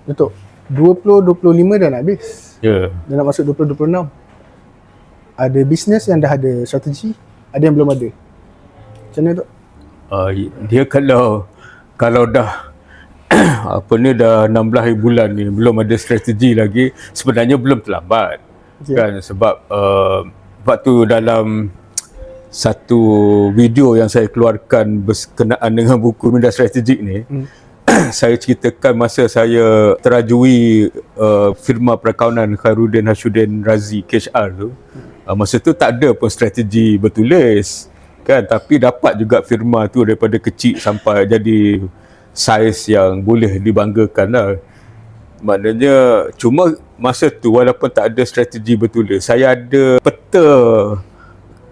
Betul. 2025 dah nak habis. Ya. Dah nak masuk 2026. Ada bisnes yang dah ada strategi, ada yang belum ada. Macam mana tu? Dia kalau dah apa ni dah 16 hari bulan ni belum ada strategi lagi, sebenarnya belum terlambat. Okay. Kan sebab tu dalam satu video yang saya keluarkan berkenaan dengan buku Minda Strategik ni, saya ceritakan masa saya terajui firma perakaunan Khairuddin Hashuddin Razi KHR tu. Masa tu tak ada pun strategi bertulis kan, tapi dapat juga firma tu daripada kecil sampai jadi saiz yang boleh dibanggakan lah. Maknanya cuma masa tu walaupun tak ada strategi bertulis, saya ada peta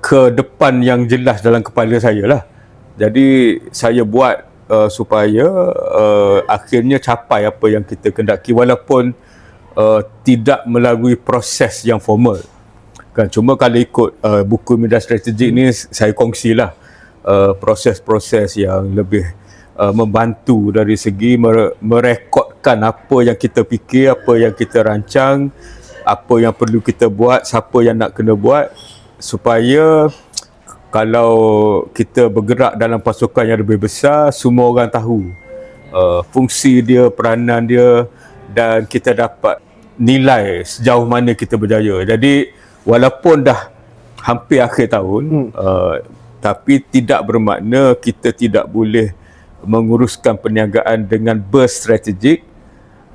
ke depan yang jelas dalam kepala saya lah. Jadi saya buat supaya akhirnya capai apa yang kita kendaki walaupun tidak melalui proses yang formal kan. Cuma kalau ikut buku Minda Strategik ni saya kongsilah proses-proses yang lebih membantu dari segi merekodkan apa yang kita fikir, apa yang kita rancang, apa yang perlu kita buat, siapa yang nak kena buat, supaya kalau kita bergerak dalam pasukan yang lebih besar, semua orang tahu fungsi dia, peranan dia, dan kita dapat nilai sejauh mana kita berjaya. Jadi walaupun dah hampir akhir tahun, tapi tidak bermakna kita tidak boleh menguruskan perniagaan dengan berstrategik.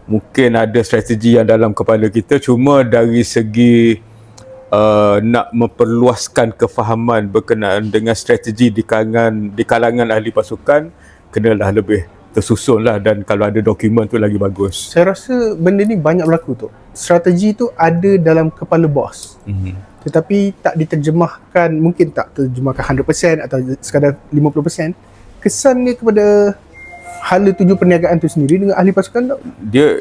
Mungkin ada strategi yang dalam kepala kita, cuma dari segi nak memperluaskan kefahaman berkenaan dengan strategi di kalangan ahli pasukan, kenalah lebih tersusun lah, dan kalau ada dokumen tu lagi bagus. Saya rasa benda ni banyak berlaku tu. Strategi tu ada dalam kepala bos, tetapi tak diterjemahkan, mungkin tak terjemahkan 100% atau sekadar 50%. Kesannya kepada hala tuju perniagaan tu sendiri dengan ahli pasukan tak?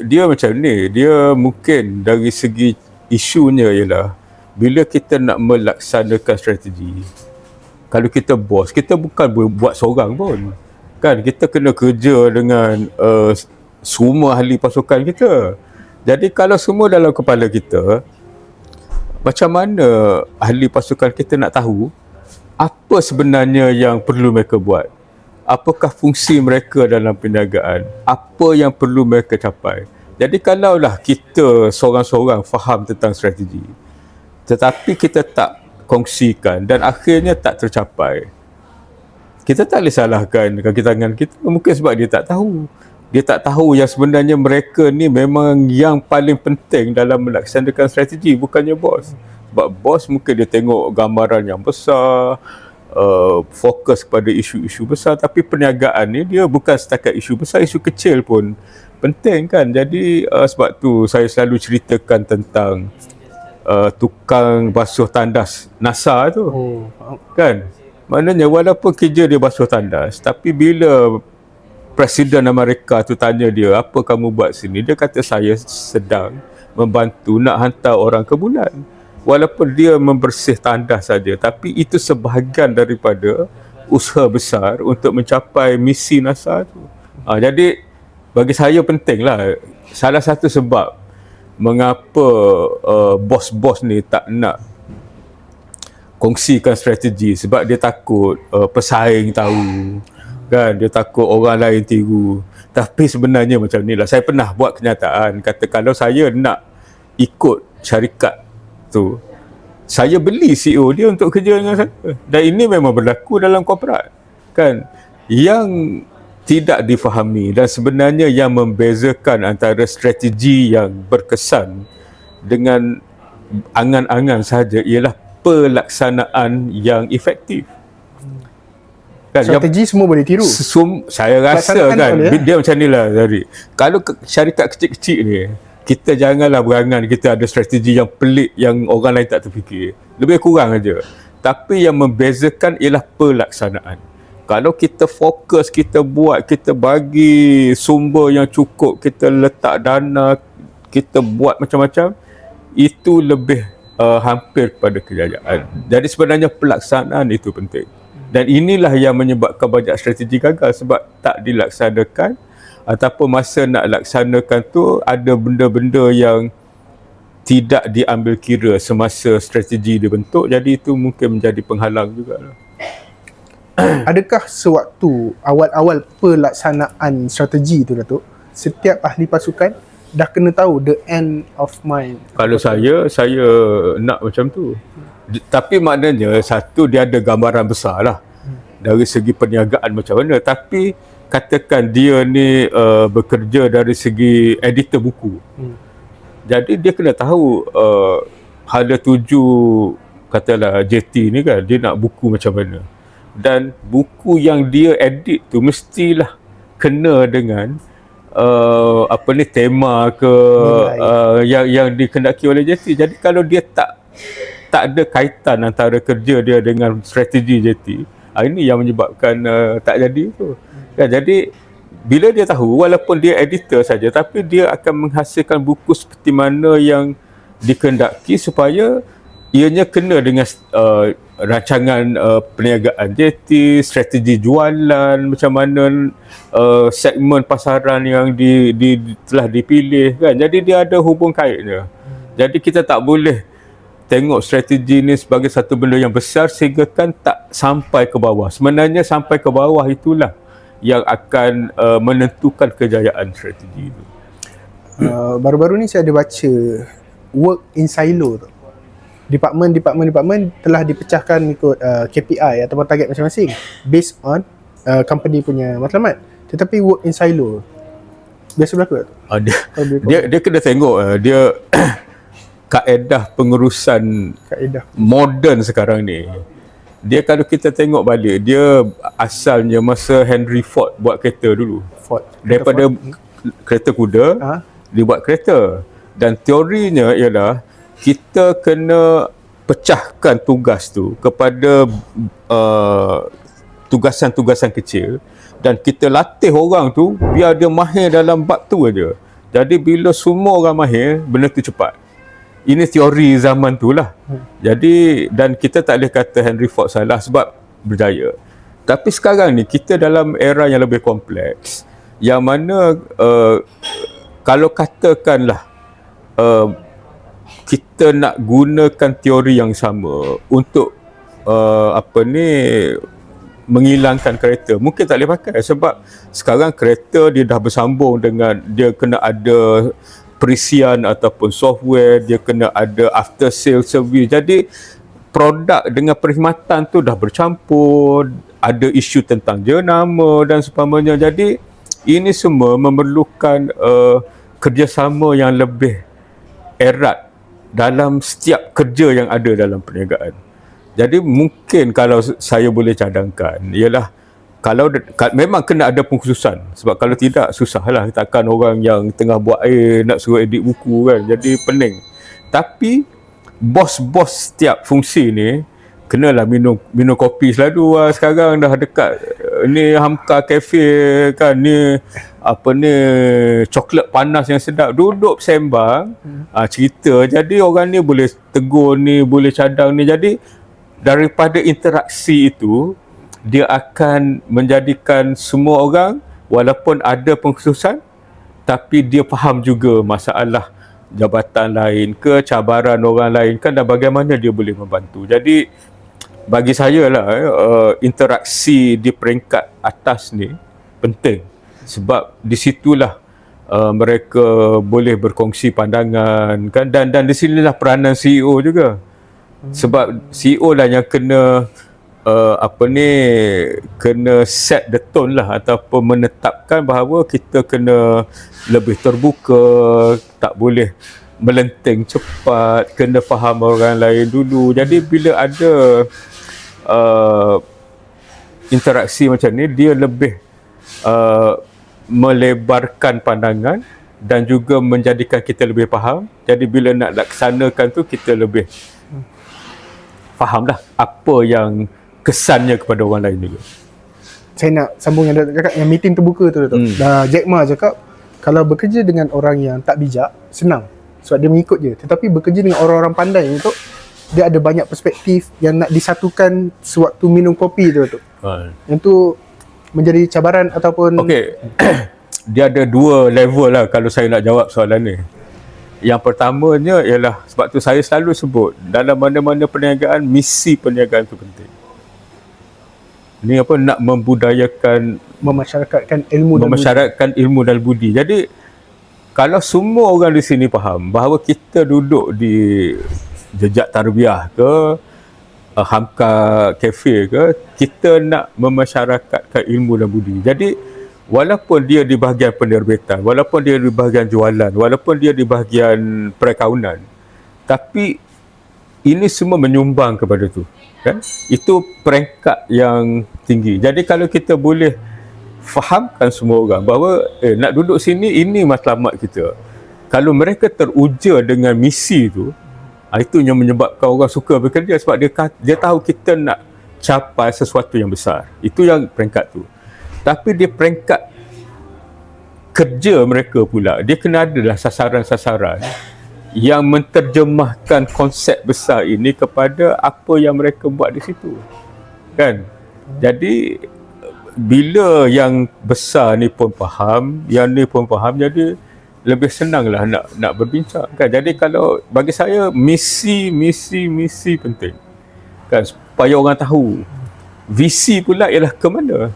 Dia macam ni, dia mungkin dari segi isunya ialah bila kita nak melaksanakan strategi, kalau kita bos, kita bukan buat seorang pun kan, kita kena kerja dengan semua ahli pasukan kita. Jadi kalau semua dalam kepala kita, macam mana ahli pasukan kita nak tahu apa sebenarnya yang perlu mereka buat, apakah fungsi mereka dalam perniagaan, apa yang perlu mereka capai. Jadi kalaulah kita seorang-seorang faham tentang strategi, tetapi kita tak kongsikan dan akhirnya tak tercapai, kita tak boleh salahkan kaki tangan kita, mungkin sebab dia tak tahu. Dia tak tahu yang sebenarnya mereka ni memang yang paling penting dalam melaksanakan strategi, bukannya bos. Sebab bos mungkin dia tengok gambaran yang besar, fokus pada isu-isu besar, tapi perniagaan ni dia bukan setakat isu besar, isu kecil pun penting kan. Jadi sebab tu saya selalu ceritakan tentang tukang basuh tandas NASA tu. Kan? Maknanya walaupun kerja dia basuh tandas, tapi bila Presiden Amerika tu tanya dia, apa kamu buat sini? Dia kata, saya sedang membantu nak hantar orang ke bulan. Walaupun dia membersih tandas saja, tapi itu sebahagian daripada usaha besar untuk mencapai misi NASA tu. Jadi bagi saya pentinglah. Salah satu sebab mengapa bos-bos ni tak nak kongsikan strategi, sebab dia takut pesaing tahu kan, dia takut orang lain tiru. Tapi sebenarnya macam ni lah, saya pernah buat kenyataan, kata kalau saya nak ikut syarikat tu, saya beli CEO dia untuk kerja dengan saya. Dan ini memang berlaku dalam korporat kan. Yang tidak difahami dan sebenarnya yang membezakan antara strategi yang berkesan dengan angan-angan saja ialah pelaksanaan yang efektif. Kan, strategi semua boleh tiru. Saya rasa kan dia macam ni lah tadi. Kalau syarikat kecil-kecil ni, kita janganlah berangan kita ada strategi yang pelik yang orang lain tak terfikir. Lebih kurang aja. Tapi yang membezakan ialah pelaksanaan. Kalau kita fokus, kita buat, kita bagi sumber yang cukup, kita letak dana, kita buat macam-macam, itu lebih hampir pada kejayaan. Jadi sebenarnya pelaksanaan itu penting. Dan inilah yang menyebabkan banyak strategi gagal, sebab tak dilaksanakan ataupun masa nak laksanakan tu ada benda-benda yang tidak diambil kira semasa strategi dibentuk, jadi itu mungkin menjadi penghalang jugalah. Adakah sewaktu awal-awal pelaksanaan strategi tu Datuk, setiap ahli pasukan dah kena tahu the end of mine? Kalau saya nak macam tu. Tapi maknanya satu, dia ada gambaran besar lah dari segi perniagaan macam mana. Tapi katakan dia ni bekerja dari segi editor buku. Jadi dia kena tahu hala tuju katalah JT ni kan, dia nak buku macam mana. Dan buku yang dia edit tu mestilah kena dengan tema ke yang dikendaki oleh JT. Jadi kalau dia tak ada kaitan antara kerja dia dengan strategi JT, ini yang menyebabkan tak jadi tu. Kan, jadi bila dia tahu walaupun dia editor saja, tapi dia akan menghasilkan buku seperti mana yang dikehendaki supaya ianya kena dengan rancangan perniagaan JT, strategi jualan macam mana, segmen pasaran yang telah dipilih kan. Jadi dia ada hubung kaitnya. Jadi kita tak boleh tengok strategi ni sebagai satu benda yang besar sehingga kan tak sampai ke bawah. Sebenarnya sampai ke bawah itulah yang akan menentukan kejayaan strategi itu. Baru-baru ni saya ada baca work in silo tu. Department telah dipecahkan ikut KPI ataupun target masing-masing based on company punya matlamat. Tetapi work in silo biasa berlaku tak? Dia kena tengok dia kaedah pengurusan moden sekarang ni. Dia kalau kita tengok balik, dia asalnya masa Henry Ford buat kereta dulu. Daripada kereta kuda, dia buat kereta. Dan teorinya ialah kita kena pecahkan tugas tu kepada tugasan-tugasan kecil dan kita latih orang tu biar dia mahir dalam bab tu aja. Jadi bila semua orang mahir, benda tu cepat. Ini teori zaman tu lah. Jadi, dan kita tak boleh kata Henry Ford salah sebab berjaya. Tapi sekarang ni kita dalam era yang lebih kompleks, yang mana kalau katakanlah kita nak gunakan teori yang sama untuk menghilangkan kereta, mungkin tak boleh pakai sebab sekarang kereta dia dah bersambung dengan, dia kena ada perisian ataupun software, dia kena ada after sale service. Jadi produk dengan perkhidmatan tu dah bercampur, ada isu tentang jenama dan sebagainya. Jadi ini semua memerlukan kerjasama yang lebih erat dalam setiap kerja yang ada dalam perniagaan. Jadi mungkin kalau saya boleh cadangkan ialah kalau memang kena ada pengkhususan, sebab kalau tidak susahlah, takkan orang yang tengah buat air nak suruh edit buku kan, jadi pening. Tapi bos-bos setiap fungsi ni kenalah minum kopi selalu lah. Sekarang dah dekat ni Hamka Cafe kan, ni coklat panas yang sedap, duduk sembang cerita. Jadi orang ni boleh tegur ni, boleh cadang ni. Jadi daripada interaksi itu, dia akan menjadikan semua orang walaupun ada pengkhususan, tapi dia faham juga masalah jabatan lain ke, cabaran orang lain kan, dan bagaimana dia boleh membantu. Jadi bagi saya lah interaksi di peringkat atas ni penting, sebab di situlah mereka boleh berkongsi pandangan kan, dan di sinilah peranan CEO juga. Sebab CEO lah yang kena kena set the tone lah, ataupun menetapkan bahawa kita kena lebih terbuka, tak boleh melenteng cepat, kena faham orang lain dulu. Jadi bila ada interaksi macam ni, dia lebih melebarkan pandangan dan juga menjadikan kita lebih faham. Jadi bila nak laksanakan tu, kita lebih faham dah apa yang kesannya kepada orang lain juga. Saya nak sambung yang Datuk cakap, yang meeting terbuka tu Datuk. Jack Ma cakap kalau bekerja dengan orang yang tak bijak senang sebab dia mengikut je, tetapi bekerja dengan orang-orang pandai Datuk, dia ada banyak perspektif yang nak disatukan sewaktu minum kopi tu Datuk. Yang tu menjadi cabaran ataupun dia ada dua level lah kalau saya nak jawab soalan ni. Yang pertamanya ialah, sebab tu saya selalu sebut, dalam mana-mana perniagaan, misi perniagaan tu penting. Ni apa, nak membudayakan, memasyarakatkan ilmu dan budi. Jadi kalau semua orang di sini faham bahawa kita duduk di Jejak Tarbiyah ke, Hamka Cafe ke, kita nak memasyarakatkan ilmu dan budi. Jadi walaupun dia di bahagian penerbitan, walaupun dia di bahagian jualan, walaupun dia di bahagian perakaunan, tapi ini semua menyumbang kepada tu, kan? Itu peringkat yang tinggi. Jadi kalau kita boleh fahamkan semua orang bahawa nak duduk sini, ini matlamat kita. Kalau mereka teruja dengan misi tu, itu yang menyebabkan orang suka bekerja, sebab dia tahu kita nak capai sesuatu yang besar. Itu yang peringkat tu. Tapi dia peringkat kerja mereka pula, dia kena adalah sasaran-sasaran yang menterjemahkan konsep besar ini kepada apa yang mereka buat di situ, kan? Jadi bila yang besar ni pun faham, yang ni pun faham, jadi lebih senanglah nak berbincang, kan? Jadi kalau bagi saya, misi penting, kan, supaya orang tahu. Visi pula ialah ke mana.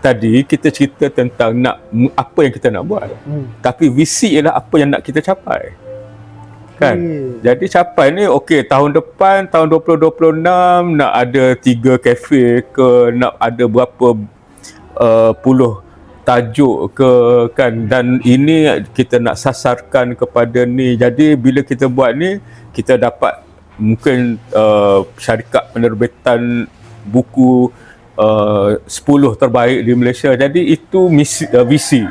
Tadi kita cerita tentang apa yang kita nak buat, tapi visi ialah apa yang nak kita capai, kan? Jadi capai ni, okey, tahun depan, tahun 2026 nak ada 3 kafe ke, nak ada berapa puluh tajuk ke, kan? Dan ini kita nak sasarkan kepada ni. Jadi bila kita buat ni, kita dapat mungkin syarikat penerbitan buku 10 terbaik di Malaysia. Jadi itu visi.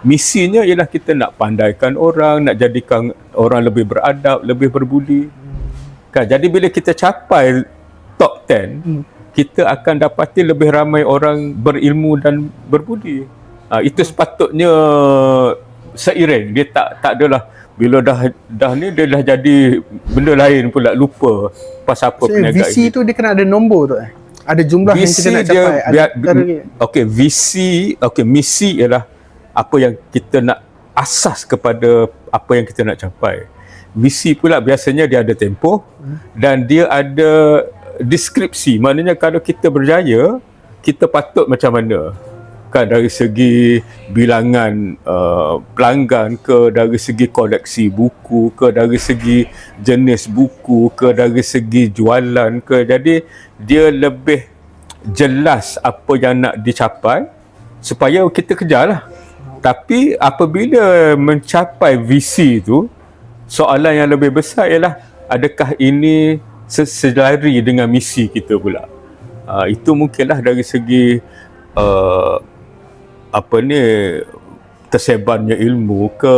Misinya ialah kita nak pandaikan orang, nak jadikan orang lebih beradab, lebih berbudi, kan? Jadi bila kita capai top 10, kita akan dapati lebih ramai orang berilmu dan berbudi. Itu sepatutnya seiring. Dia tak adalah bila dah ni dia dah jadi benda lain pula, lupa pasal apa perniagaan. Visi tu dia kena ada nombor tu, ada jumlah yang kita nak capai. Misi ialah apa yang kita nak asas kepada apa yang kita nak capai. Visi pula biasanya dia ada tempoh dan dia ada deskripsi. Maknanya kalau kita berjaya, kita patut macam mana, kan? Dari segi bilangan pelanggan ke, dari segi koleksi buku ke, dari segi jenis buku ke, dari segi jualan ke. Jadi dia lebih jelas apa yang nak dicapai supaya kita kejarlah. Tapi apabila mencapai visi itu, soalan yang lebih besar ialah adakah ini seselari dengan misi kita pula. Itu mungkinlah dari segi tersebarnya ilmu ke,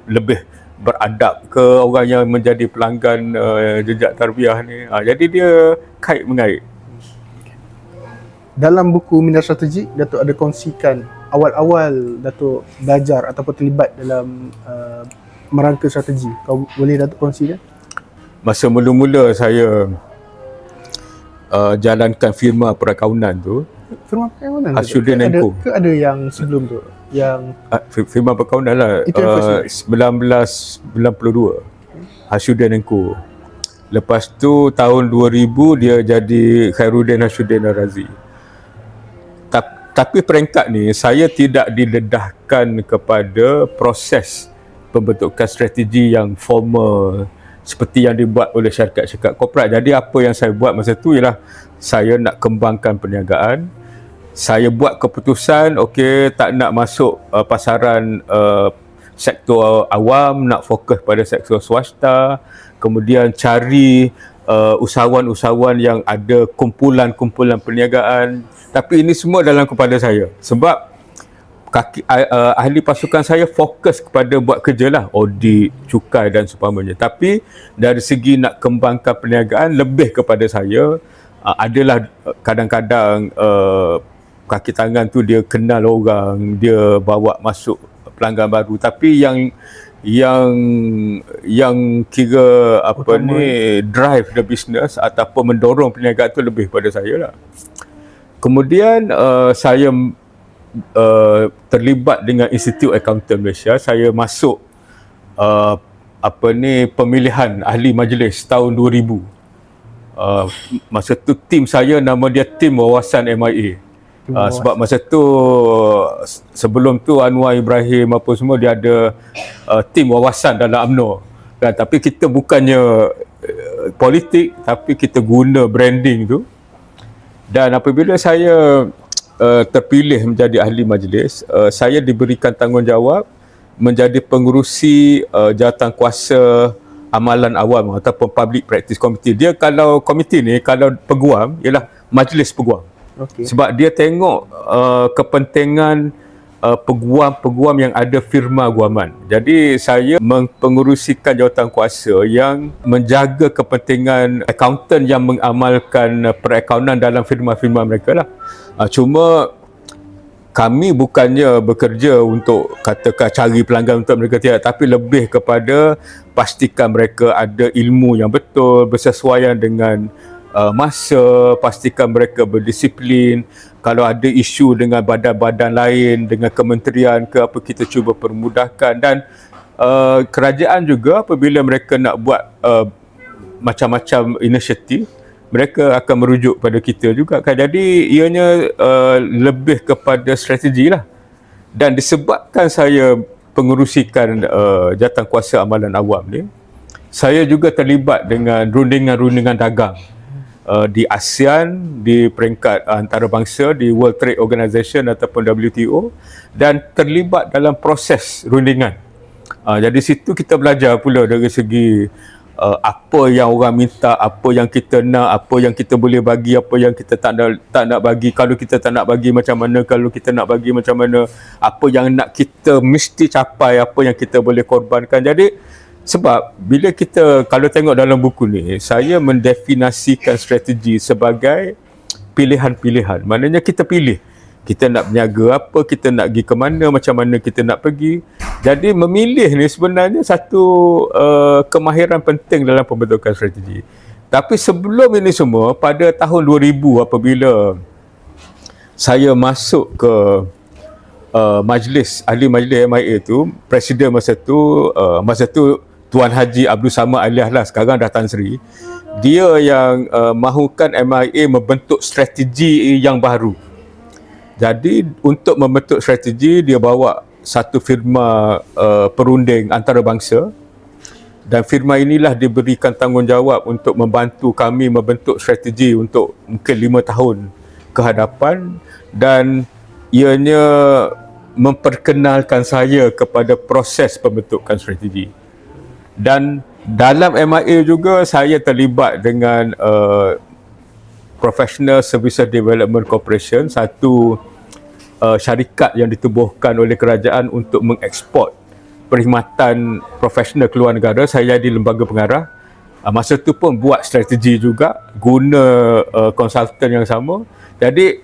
lebih beradab ke orang yang menjadi pelanggan Jejak Tarbiyah ni. Jadi dia kait-mengait. Dalam buku Minda Strategik, Datuk ada kongsikan awal-awal Datuk belajar ataupun terlibat dalam merangka strategi. Kau boleh Datuk kongsikan? Masa mula-mula saya jalankan firma perakaunan tu, firma perakaunan Hasyuddin & Co. Ke ada yang sebelum tu? Yang firma perakaunan lah, 1992, Hasyuddin & Co. Lepas tu tahun 2000 dia jadi Khairuddin Hasyuddin Al-Razi. Tapi peringkat ni saya tidak diledahkan kepada proses pembentukan strategi yang formal seperti yang dibuat oleh syarikat-syarikat korporat. Jadi apa yang saya buat masa tu ialah saya nak kembangkan perniagaan. Saya buat keputusan, okey, tak nak masuk pasaran sektor awam, nak fokus pada sektor swasta. Kemudian cari usahawan-usahawan yang ada kumpulan-kumpulan perniagaan. Tapi ini semua dalam kepala saya. Sebab ahli pasukan saya fokus kepada buat kerja lah, audit, cukai dan seumpamanya. Tapi dari segi nak kembangkan perniagaan, lebih kepada saya adalah kadang-kadang kaki tangan tu dia kenal orang, dia bawa masuk pelanggan baru. Tapi yang kira drive the business ataupun mendorong perniagaan tu lebih pada saya lah. Kemudian saya terlibat dengan Institute Accountant Malaysia. Saya masuk pemilihan ahli majlis tahun 2000. Masa tu tim saya nama dia tim wawasan MIA. Sebab masa tu sebelum tu Anwar Ibrahim apa semua dia ada tim wawasan dalam UMNO kan, tapi kita bukannya politik, tapi kita guna branding tu. Dan apabila saya terpilih menjadi ahli majlis, saya diberikan tanggungjawab menjadi pengurusi jawatankuasa amalan awam ataupun public practice committee. Dia kalau komiti ni, kalau peguam ialah majlis peguam. Okay. Sebab dia tengok kepentingan peguam-peguam yang ada firma guaman. Jadi saya mempengurusikan jawatankuasa yang menjaga kepentingan akauntan yang mengamalkan perakaunan dalam firma-firma mereka lah. Cuma kami bukannya bekerja untuk katakan cari pelanggan untuk mereka, tidak, tapi lebih kepada pastikan mereka ada ilmu yang betul, bersesuaian dengan masa, pastikan mereka berdisiplin. Kalau ada isu dengan badan-badan lain, dengan kementerian ke apa, kita cuba permudahkan. Dan kerajaan juga apabila mereka nak buat macam-macam inisiatif, mereka akan merujuk pada kita juga kan. Jadi ianya lebih kepada strategi lah. Dan disebabkan saya pengurusikan jawatankuasa amalan awam ni, saya juga terlibat dengan rundingan-rundingan dagang di ASEAN, di peringkat antarabangsa, di World Trade Organization ataupun WTO, dan terlibat dalam proses rundingan. Jadi situ kita belajar pula dari segi apa yang orang minta, apa yang kita nak, apa yang kita boleh bagi, apa yang kita tak nak bagi. Kalau kita tak nak bagi macam mana, kalau kita nak bagi macam mana, apa yang nak kita mesti capai, apa yang kita boleh korbankan. Jadi sebab bila kita, kalau tengok dalam buku ni, saya mendefinisikan strategi sebagai pilihan-pilihan. Maknanya kita pilih, kita nak berniaga apa, kita nak pergi ke mana, macam mana kita nak pergi. Jadi memilih ni sebenarnya satu kemahiran penting dalam pembentukan strategi. Tapi sebelum ini semua, pada tahun 2000 apabila saya masuk ke majlis, ahli majlis MIA tu, presiden masa tu Tuan Haji Abdul Samad Alias lah, sekarang dah Tan Sri. Dia yang mahukan MIA membentuk strategi yang baru. Jadi untuk membentuk strategi, dia bawa satu firma perunding antarabangsa, dan firma inilah diberikan tanggungjawab untuk membantu kami membentuk strategi untuk mungkin 5 tahun ke hadapan. Dan ianya memperkenalkan saya kepada proses pembentukan strategi. Dan dalam MIA juga saya terlibat dengan Professional Services Development Corporation, satu syarikat yang ditubuhkan oleh kerajaan untuk mengeksport perkhidmatan profesional keluar negara. Saya jadi lembaga pengarah. Masa tu pun buat strategi juga, guna konsultan yang sama. Jadi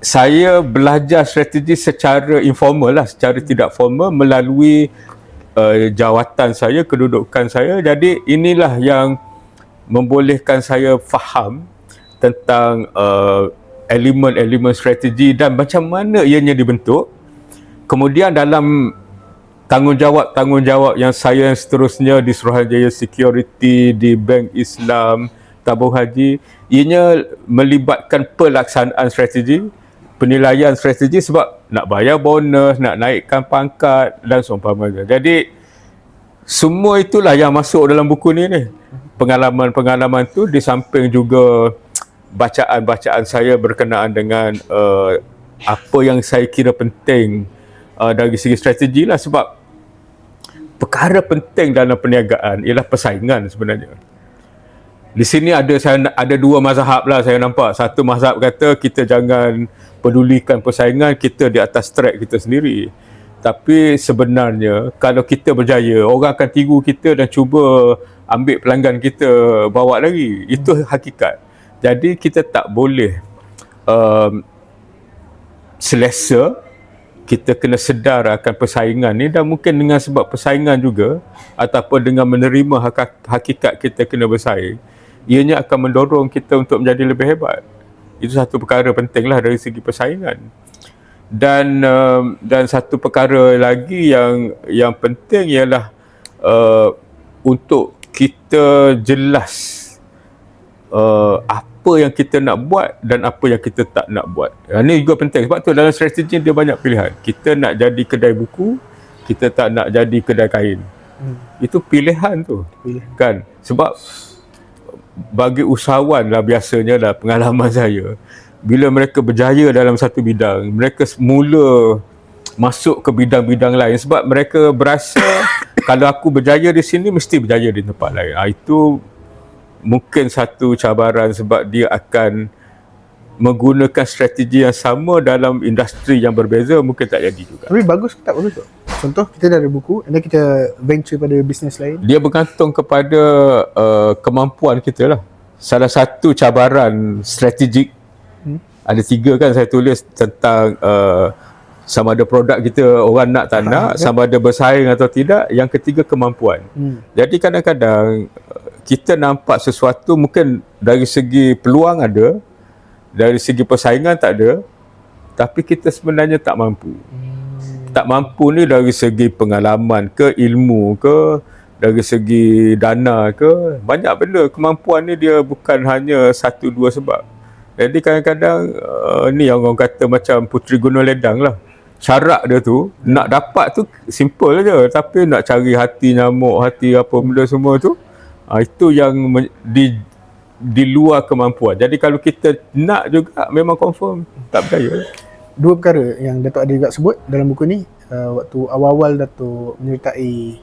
saya belajar strategi secara informal lah, secara tidak formal, melalui jawatan saya, kedudukan saya. Jadi inilah yang membolehkan saya faham tentang elemen-elemen strategi dan macam mana ianya dibentuk. Kemudian dalam tanggungjawab yang saya seterusnya di Suruhanjaya Security, di Bank Islam, Tabung Haji, ianya melibatkan pelaksanaan strategi, penilaian strategi, sebab nak bayar bonus, nak naikkan pangkat dan seumpamanya. Jadi semua itulah yang masuk dalam buku ni. Pengalaman-pengalaman tu di samping juga bacaan-bacaan saya berkenaan dengan apa yang saya kira penting dari segi strategi lah. Sebab perkara penting dalam perniagaan ialah persaingan sebenarnya. Di sini ada dua mazhab lah saya nampak. Satu mazhab kata kita jangan pedulikan persaingan, kita di atas track kita sendiri. Tapi sebenarnya kalau kita berjaya, orang akan tiru kita dan cuba ambil pelanggan kita bawa lagi. Itu hakikat. Jadi kita tak boleh selesa. Kita kena sedar akan persaingan ni, dan mungkin dengan sebab persaingan juga ataupun dengan menerima hakikat kita kena bersaing, ianya akan mendorong kita untuk menjadi lebih hebat. Itu satu perkara penting lah dari segi persaingan. Dan satu perkara lagi yang penting ialah untuk kita jelas apa yang kita nak buat dan apa yang kita tak nak buat. Ini juga penting. Sebab tu dalam strategi dia banyak pilihan. Kita nak jadi kedai buku, kita tak nak jadi kedai kain. Itu pilihan tu. Kan? Sebab bagi usahawan lah biasanya lah pengalaman saya, bila mereka berjaya dalam satu bidang, mereka mula masuk ke bidang-bidang lain sebab mereka berasa kalau aku berjaya di sini mesti berjaya di tempat lain. Itu mungkin satu cabaran sebab dia akan menggunakan strategi yang sama dalam industri yang berbeza, mungkin tak jadi juga. Tapi bagus ke tak bagus tu? Contoh kita dah ada buku, and then kita venture pada bisnes lain. Dia bergantung kepada kemampuan kita lah. Salah satu cabaran strategik, ada 3 kan saya tulis tentang sama ada produk kita orang nak tak nak, sama ada bersaing atau tidak. Yang ketiga kemampuan. Jadi kadang-kadang kita nampak sesuatu mungkin dari segi peluang ada, dari segi persaingan tak ada, tapi kita sebenarnya tak mampu. Tak mampu ni dari segi pengalaman ke, ilmu ke, dari segi dana ke, banyak benda. Kemampuan ni dia bukan hanya 1-2 sebab. Jadi kadang-kadang ni yang orang kata macam Puteri Gunung Ledang lah. Syarat dia tu, nak dapat tu simple je. Tapi nak cari hati nyamuk, hati apa benda semua tu, itu yang di luar kemampuan. Jadi kalau kita nak juga, memang confirm tak berjaya. 2 perkara yang Datuk ada juga sebut dalam buku ni. Waktu awal-awal Datuk menyertai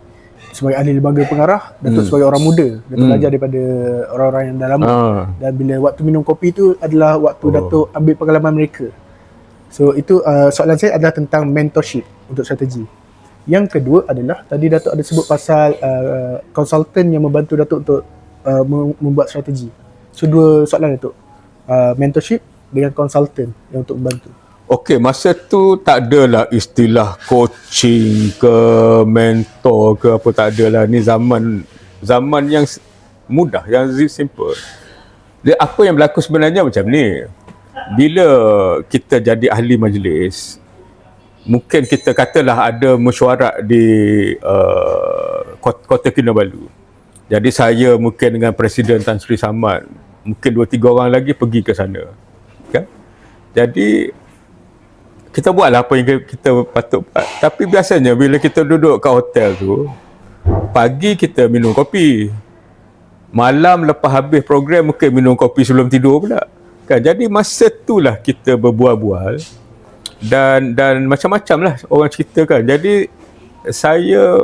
sebagai ahli lembaga pengarah, Datuk sebagai orang muda, Datuk belajar daripada orang-orang yang dah lama. Dan bila waktu minum kopi tu adalah waktu Datuk ambil pengalaman mereka. So itu soalan saya adalah tentang mentorship untuk strategi. Yang kedua adalah tadi Datuk ada sebut pasal konsultan yang membantu Datuk untuk membuat strategi. So 2 soalan Datuk, mentorship dengan konsultan yang untuk membantu. Okey, masa tu tak adalah istilah coaching ke mentor ke apa, tak adalah. Ni zaman yang mudah, yang simple. Dia, apa yang berlaku sebenarnya macam ni. Bila kita jadi ahli majlis, mungkin kita katalah ada mesyuarat di Kota Kinabalu. Jadi saya mungkin dengan Presiden Tan Sri Samad, mungkin 2-3 orang lagi pergi ke sana. Kan? Jadi kita buatlah apa yang kita patut buat. Tapi biasanya bila kita duduk kat hotel tu, pagi kita minum kopi, malam lepas habis program mungkin minum kopi sebelum tidur pula kan. Jadi masa itulah kita berbual-bual dan macam-macam lah orang cerita kan. Jadi saya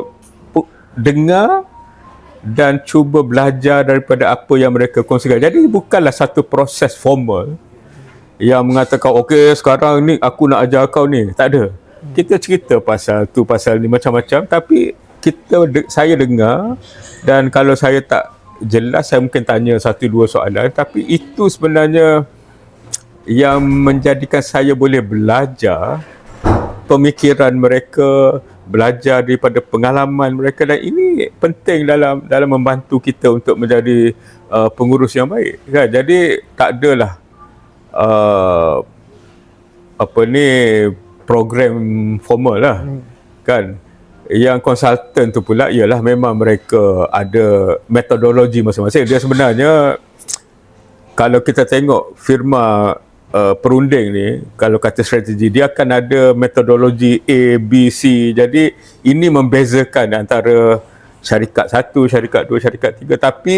dengar dan cuba belajar daripada apa yang mereka kongsikan. Jadi bukanlah satu proses formal yang mengatakan okey sekarang ni aku nak ajar kau ni, tak ada. Kita cerita pasal tu pasal ni macam-macam, tapi saya dengar, dan kalau saya tak jelas saya mungkin tanya 1-2 soalan, tapi itu sebenarnya yang menjadikan saya boleh belajar pemikiran mereka, belajar daripada pengalaman mereka, dan ini penting dalam membantu kita untuk menjadi pengurus yang baik kan. Jadi tak adalah program formal lah kan. Yang konsultan tu pula ialah memang mereka ada metodologi masing-masing. Dia sebenarnya kalau kita tengok firma perunding ni, kalau kata strategi, dia akan ada metodologi A, B, C. Jadi ini membezakan antara syarikat 1, syarikat 2, syarikat 3. Tapi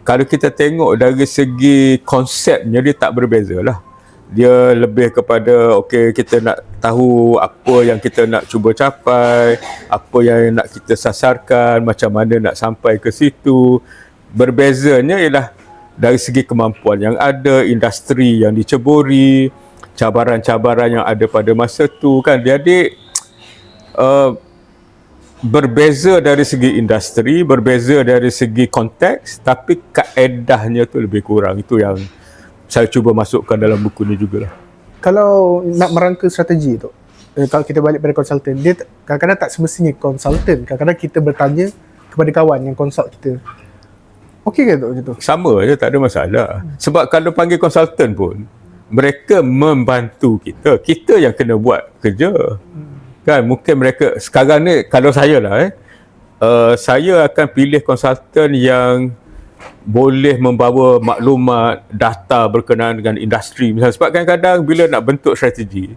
kalau kita tengok dari segi konsepnya, dia tak berbeza lah. Dia lebih kepada okey, kita nak tahu apa yang kita nak cuba capai, apa yang nak kita sasarkan, macam mana nak sampai ke situ. Berbezanya ialah dari segi kemampuan yang ada, industri yang diceburi, cabaran-cabaran yang ada pada masa tu kan. Jadi berbeza dari segi industri, berbeza dari segi konteks, tapi kaedahnya tu lebih kurang. Itu yang saya cuba masukkan dalam buku ni jugalah. Kalau nak merangka strategi tu, kalau kita balik pada konsultan, dia kadang-kadang tak semestinya konsultan. Kadang-kadang kita bertanya kepada kawan yang consult kita. Okey ke tu macam tu? Sama je, tak ada masalah. Sebab kalau panggil konsultan pun, mereka membantu kita yang kena buat kerja. Kan mungkin mereka sekarang ni, kalau saya lah saya akan pilih konsultan yang boleh membawa maklumat, data berkenaan dengan industri misalnya. Sebab kadang-kadang bila nak bentuk strategi,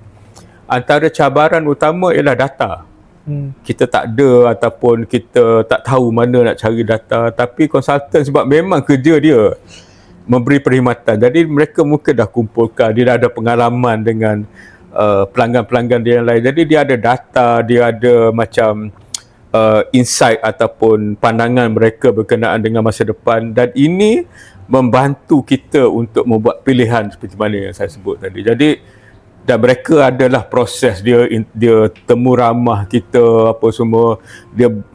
antara cabaran utama ialah data. Kita tak ada ataupun kita tak tahu mana nak cari data. Tapi konsultan sebab memang kerja dia memberi perkhidmatan, jadi mereka mungkin dah kumpulkan, dia dah ada pengalaman dengan pelanggan-pelanggan dia yang lain. Jadi dia ada data, dia ada macam insight ataupun pandangan mereka berkenaan dengan masa depan, dan ini membantu kita untuk membuat pilihan seperti mana yang saya sebut tadi. Jadi dan mereka adalah proses dia temu ramah kita apa semua,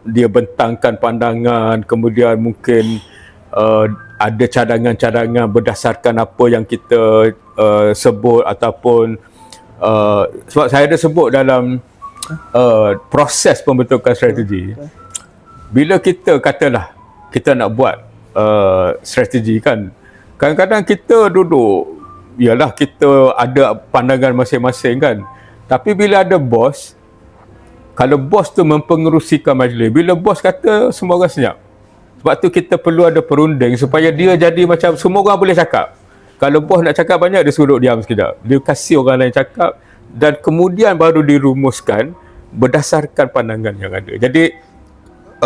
dia bentangkan pandangan, kemudian mungkin ada cadangan-cadangan berdasarkan apa yang kita sebut ataupun sebab saya ada sebut dalam proses pembentukan strategi. Bila kita katalah kita nak buat strategi kan, kadang-kadang kita duduk, yalah kita ada pandangan masing-masing kan, tapi bila ada bos, kalau bos tu mempengerusikan majlis, bila bos kata semua orang senyap. Sebab tu kita perlu ada perunding supaya dia jadi macam semua orang boleh cakap. Kalau bos nak cakap banyak, dia suruh diam sekejap, dia kasih orang lain cakap, dan kemudian baru dirumuskan berdasarkan pandangan yang ada. Jadi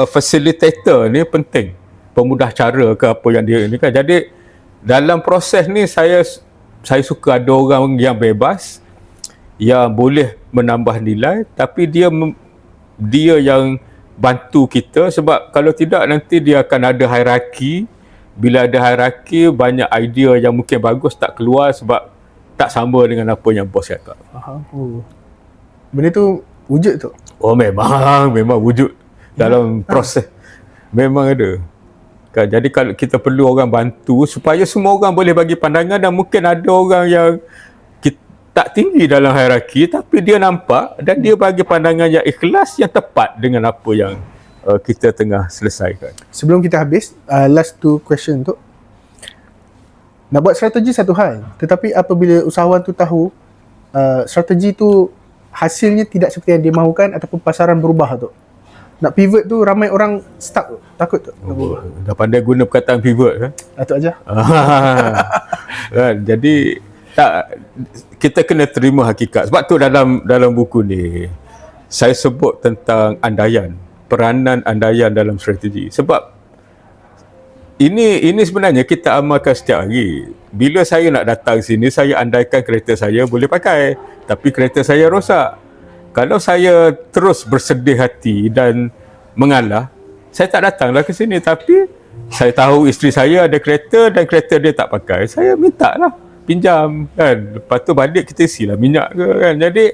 facilitator ni penting, pemudah cara ke apa yang dia ni kan. Jadi dalam proses ni saya suka ada orang yang bebas, yang boleh menambah nilai, tapi dia yang bantu kita. Sebab kalau tidak nanti dia akan ada hierarki. Bila ada hierarki, banyak idea yang mungkin bagus tak keluar sebab tak sama dengan apa yang bos cakap. Benda tu wujud tu? Oh memang wujud dalam proses. Memang ada. Kan, jadi kalau kita perlu orang bantu supaya semua orang boleh bagi pandangan, dan mungkin ada orang yang tak tinggi dalam hierarki tapi dia nampak dan dia bagi pandangan yang ikhlas, yang tepat dengan apa yang kita tengah selesaikan. Sebelum kita habis, last two question tu. Nak buat strategi satu hal, tetapi apabila usahawan tu tahu strategi tu hasilnya tidak seperti yang dia mahukan ataupun pasaran berubah tu, nak pivot tu ramai orang stuck tu, takut tu. Dah pandai guna perkataan pivot kan? Itu aja. Kan, jadi kita kena terima hakikat. Sebab tu dalam buku ni saya sebut tentang andaian, peranan andaian dalam strategi. Sebab ini sebenarnya kita amalkan setiap hari. Bila saya nak datang sini, saya andaikan kereta saya boleh pakai, tapi kereta saya rosak. Kalau saya terus bersedih hati dan mengalah, saya tak datanglah ke sini. Tapi saya tahu isteri saya ada kereta dan kereta dia tak pakai, saya minta lah pinjam kan. Lepas tu balik kita isilah minyak ke kan. Jadi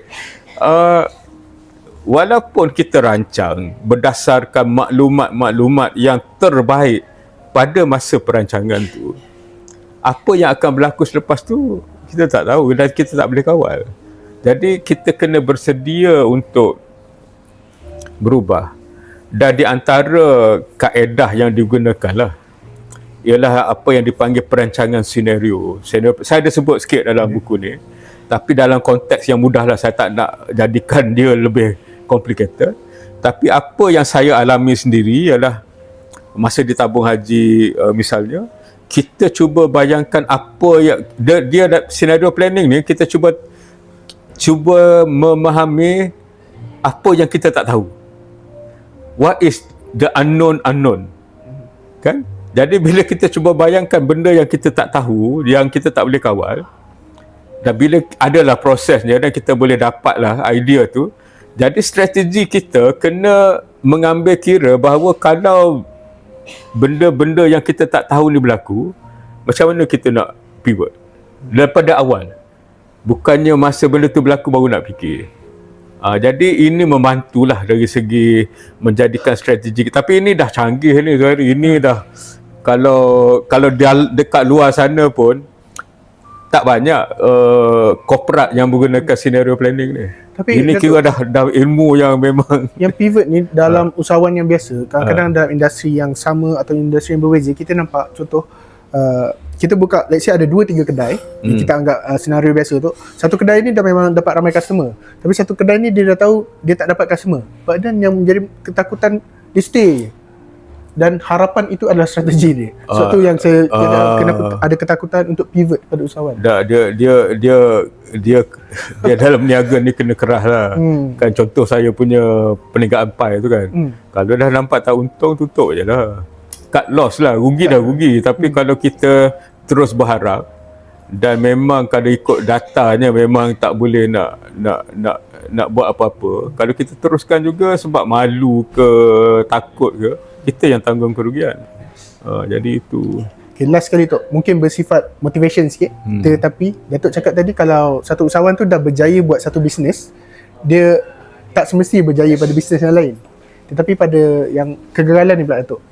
walaupun kita rancang berdasarkan maklumat-maklumat yang terbaik pada masa perancangan tu, apa yang akan berlaku selepas tu kita tak tahu dan kita tak boleh kawal. Jadi kita kena bersedia untuk berubah. Dan di antara kaedah yang digunakan lah ialah apa yang dipanggil perancangan senario. Saya ada sebut sikit dalam buku ni, tapi dalam konteks yang mudah lah, saya tak nak jadikan dia lebih complicated. Tapi apa yang saya alami sendiri ialah masa di tabung haji misalnya, kita cuba bayangkan apa yang dia senario planning ni, kita cuba memahami apa yang kita tak tahu. What is the unknown kan? Jadi bila kita cuba bayangkan benda yang kita tak tahu, yang kita tak boleh kawal, dan bila adalah prosesnya dan kita boleh dapatlah idea tu, jadi strategi kita kena mengambil kira bahawa kalau benda-benda yang kita tak tahu ni berlaku, macam mana kita nak pivot daripada awal, bukannya masa benda tu berlaku baru nak fikir. Jadi ini membantulah dari segi menjadikan strategi. Tapi ini dah canggih ni Zuhairi. Ini dah kalau dekat luar sana pun tak banyak korporat yang menggunakan scenario planning ni. Tapi ini kira dah ilmu yang memang yang pivot ni dalam usahawan yang biasa. Kadang-kadang dalam industri yang sama atau industri yang berbeza, kita nampak contoh kita buka, let's say ada 2-3 kedai, kita anggap senario biasa tu, satu kedai ni dah memang dapat ramai customer, tapi satu kedai ni dia dah tahu dia tak dapat customer, dan yang menjadi ketakutan dia stay je. Dan harapan itu adalah strategi dia. So tu yang saya kenapa ada ketakutan untuk pivot pada usahawan. Dia dalam niaga ni kena keras lah. Kan contoh saya punya perniagaan pai tu kan. Kalau dah nampak tak untung, tutup je lah. Cut loss lah, rugi dah rugi. Tapi kalau kita terus berharap dan memang kalau ikut datanya memang tak boleh nak buat apa-apa. Kalau kita teruskan juga sebab malu ke takut ke, kita yang tanggung kerugian. Jadi itu. Okay, last sekali tu, mungkin bersifat motivation sikit. Tetapi Datuk cakap tadi, kalau satu usahawan tu dah berjaya buat satu bisnes, dia tak semesti berjaya pada bisnes yang lain. Tetapi pada yang kegagalan ni pula Datuk,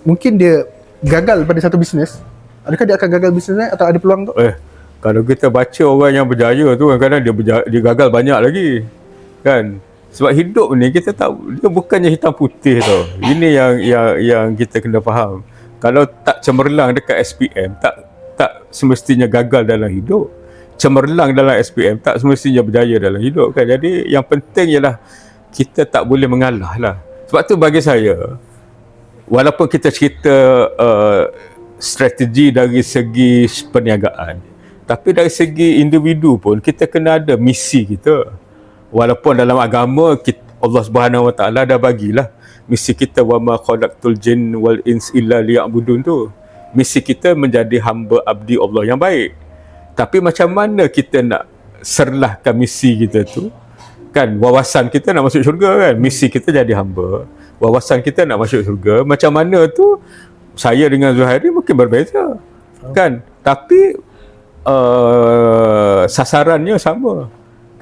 mungkin dia gagal pada satu bisnes, adakah dia akan gagal bisnes lain atau ada peluang tu? Kalau kita baca orang yang berjaya tu, kadang-kadang dia gagal banyak lagi. Kan? Sebab hidup ni kita tahu dia bukannya hitam putih tau. Ini yang kita kena faham. Kalau tak cemerlang dekat SPM, tak semestinya gagal dalam hidup. Cemerlang dalam SPM tak semestinya berjaya dalam hidup kan. Jadi yang penting ialah kita tak boleh mengalah lah. Sebab tu bagi saya, walaupun kita cerita strategi dari segi perniagaan, tapi dari segi individu pun kita kena ada misi kita. Walaupun dalam agama Allah Subhanahu Wa Taala dah bagilah misi kita, wa ma khalaqtul jin wal ins illa liya'budun tu. Misi kita menjadi hamba abdi Allah yang baik. Tapi macam mana kita nak serlahkan misi kita tu? Kan wawasan kita nak masuk syurga kan, misi kita jadi hamba. Wawasan kita nak masuk syurga, macam mana tu saya dengan Zuhairi mungkin berbeza. Kan? Tapi sasarannya sama.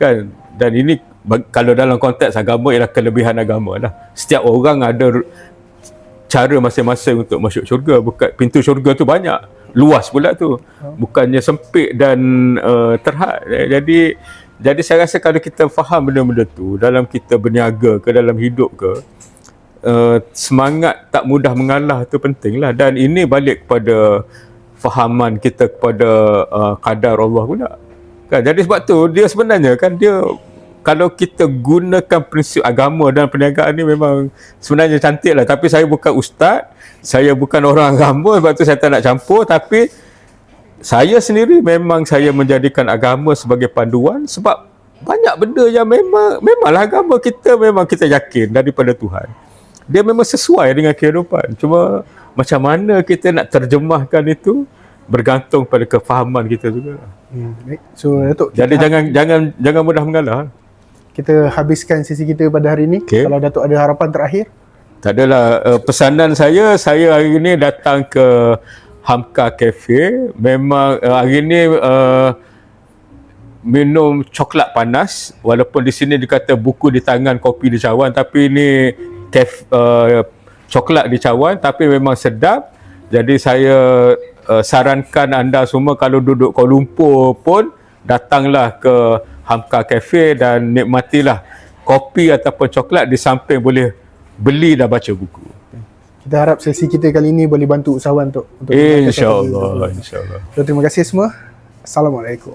Kan? Dan ini kalau dalam konteks agama ialah kelebihan agama lah. Setiap orang ada cara masing-masing untuk masuk syurga. Bukan pintu syurga tu banyak, luas pula tu. Bukannya sempit dan terhad. Jadi saya rasa kalau kita faham benda-benda tu dalam kita berniaga ke, dalam hidup ke, semangat tak mudah mengalah tu penting lah. Dan ini balik kepada fahaman kita kepada qadar Allah pula. Kan? Jadi sebab tu dia sebenarnya kan, dia kalau kita gunakan prinsip agama dan perniagaan ni memang sebenarnya cantik lah. Tapi saya bukan ustaz, saya bukan orang agama, sebab tu saya tak nak campur. Tapi saya sendiri memang saya menjadikan agama sebagai panduan, sebab banyak benda yang memanglah agama kita, memang kita yakin daripada Tuhan. Dia memang sesuai dengan kehidupan. Cuma macam mana kita nak terjemahkan itu bergantung pada kefahaman kita juga. Baik. So Datuk, jadi jangan mudah mengalah. Kita habiskan sesi kita pada hari ini. Kalau Datuk ada harapan terakhir? Tak adalah. Pesanan saya hari ini datang ke Hamka Cafe. Memang hari ini minum coklat panas. Walaupun di sini dikata buku di tangan, kopi di cawan, tapi ini coklat di cawan, tapi memang sedap. Jadi saya sarankan anda semua kalau duduk Kuala Lumpur pun datanglah ke Hamka Cafe dan nikmatilah kopi ataupun coklat, di samping boleh beli dan baca buku. Kita harap sesi kita kali ini boleh bantu usahawan untuk InsyaAllah. Terima kasih semua. Assalamualaikum.